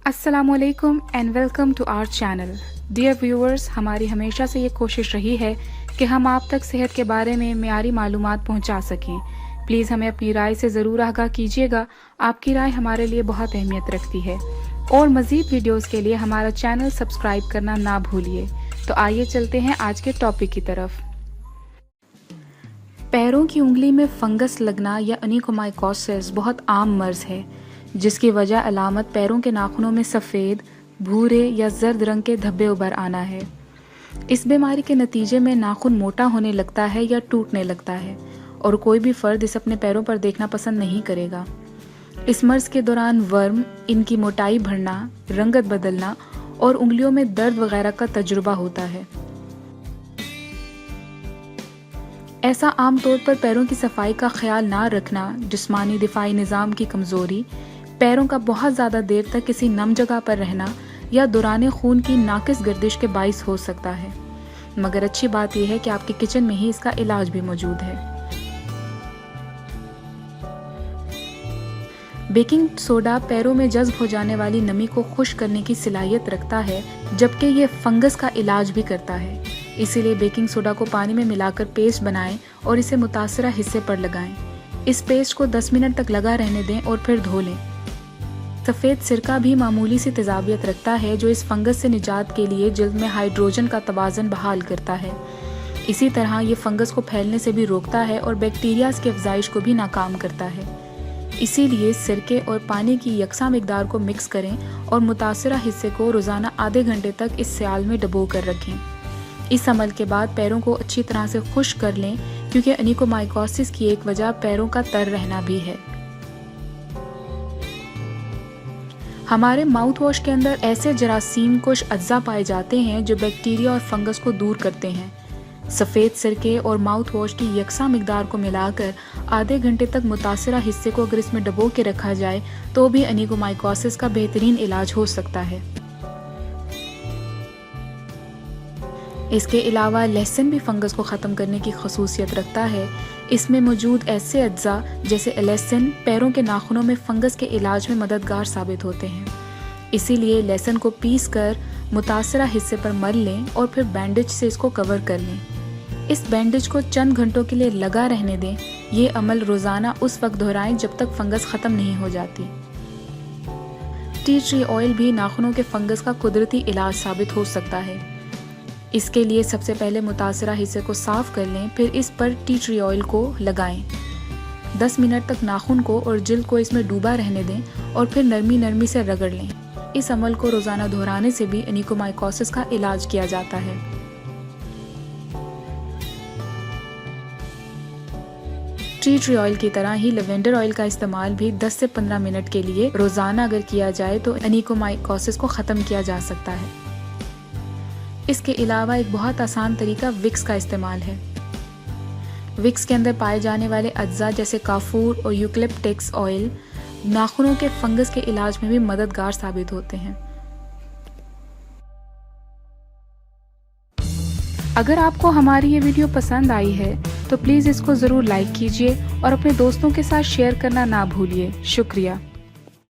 अस्सलामुअलैकुम and welcome to our channel. Dear viewers, हमारी हमेशा से ये कोशिश रही है कि हम आप तक सेहत के बारे में मियारी मालूमात पहुंचा सकें। प्लीज़ हमें अपनी राय से ज़रूर आगाह कीजिएगा। आपकी राय हमारे लिए बहुत अहमियत रखती है। और मज़ीद वीडियोस के लिए हमारा चैनल सब्सक्राइब करना ना भूलिए। तो आइए चलते हैं आज के टॉपिक की तरफ। पैरों की उंगली में फंगस लगना या अनिकोमाइकोसिस बहुत आम मर्ज है, जिसकी वजह अलामत पैरों के नाखूनों में सफ़ेद, भूरे या जर्द रंग के धब्बे उभर आना है। इस बीमारी के नतीजे में नाखून मोटा होने लगता है या टूटने लगता है और कोई भी फर्द इसे अपने पैरों पर देखना पसंद नहीं करेगा। इस मर्ज के दौरान वर्म, इनकी मोटाई बढ़ना, रंगत बदलना और उंगलियों में दर्द वगैरह का तजुर्बा होता है। ऐसा आमतौर पर पैरों की सफाई का ख्याल ना रखना, जिस्मानी दिफाई निज़ाम की कमज़ोरी, पैरों का बहुत ज़्यादा देर तक किसी नम जगह पर रहना या दौरान खून की नाकिस गर्दिश के बाइस हो सकता है। मगर अच्छी बात यह है कि आपके किचन में ही इसका इलाज भी मौजूद है। बेकिंग सोडा पैरों में जज्ब हो जाने वाली नमी को खुश्क करने की सलाहियत रखता है, जबकि ये फंगस का इलाज भी करता है। इसीलिए बेकिंग सोडा को पानी में मिलाकर पेस्ट बनाएं और इसे मुतासरा हिस्से पर लगाएं। इस पेस्ट को 10 मिनट तक लगा रहने दें और फिर धो लें। सफ़ेद सिरका भी मामूली सी तेजाबियत रखता है, जो इस फंगस से निजात के लिए जल्द में हाइड्रोजन का तवाज़न बहाल करता है। इसी तरह ये फंगस को फैलने से भी रोकता है और बैक्टीरियाज की अफजाइश को भी नाकाम करता है। इसीलिए सिरके और पानी की यकसा मिकदार को मिक्स करें और मुतासरा हिस्से को रोज़ाना आधे घंटे तक इस स्याल में डबो कर रखें। इस अमल के बाद पैरों को अच्छी तरह से खुश्क कर लें, क्योंकि अनिकोमाइकोसिस की एक वजह पैरों का तर रहना भी है। हमारे माउथ वॉश के अंदर ऐसे जरासीम कुछ अज्जा पाए जाते हैं जो बैक्टीरिया और फंगस को दूर करते हैं। सफ़ेद सिरके और माउथ वॉश की यकसा मिकदार को मिलाकर आधे घंटे तक मुतासरा हिस्से को अगर इसमें डबो के रखा जाए तो भी अनिकोमाइकोसिस का बेहतरीन इलाज हो सकता है। इसके अलावा लहसुन भी फंगस को ख़त्म करने की खसूसियत रखता है। इसमें मौजूद ऐसे अज्जा जैसे लहसुन पैरों के नाखूनों में फंगस के इलाज में मददगार साबित होते हैं। इसीलिए लहसुन को पीस कर मुतासरा हिस्से पर मल लें और फिर बैंडेज से इसको कवर कर लें। इस बैंडेज को चंद घंटों के लिए लगा रहने दें। ये अमल रोज़ाना उस वक्त दोहराएं जब तक फंगस ख़त्म नहीं हो जाती। टी ट्री ऑयल भी नाखूनों के फंगस का कुदरती इलाज साबित हो सकता है। इसके लिए सबसे पहले मुतासरा हिस्से को साफ कर लें, फिर इस पर टी ट्री ऑयल को लगाएं। 10 मिनट तक नाखून को और जिल्द को इसमें डूबा रहने दें और फिर नरमी नरमी से रगड़ लें। इस अमल को रोज़ाना दोहराने से भी अनिकोमाइकोसिस का इलाज किया जाता है। टी ट्री ऑयल की तरह ही लेवेंडर ऑयल का इस्तेमाल भी 10 से 15 मिनट के लिए रोज़ाना अगर किया जाए तो अनिकोमाइकोसिस को ख़त्म किया जा सकता है। इसके अलावा एक बहुत आसान तरीका विक्स का इस्तेमाल है। विक्स के अंदर पाए जाने वाले अज्जा जैसे काफूर और यूकलिप्टिक्स ऑयल नाखूनों के फंगस के इलाज में भी मददगार साबित होते हैं। अगर आपको हमारी ये वीडियो पसंद आई है तो प्लीज़ इसको ज़रूर लाइक कीजिए और अपने दोस्तों के साथ शेयर करना ना भूलिए। शुक्रिया।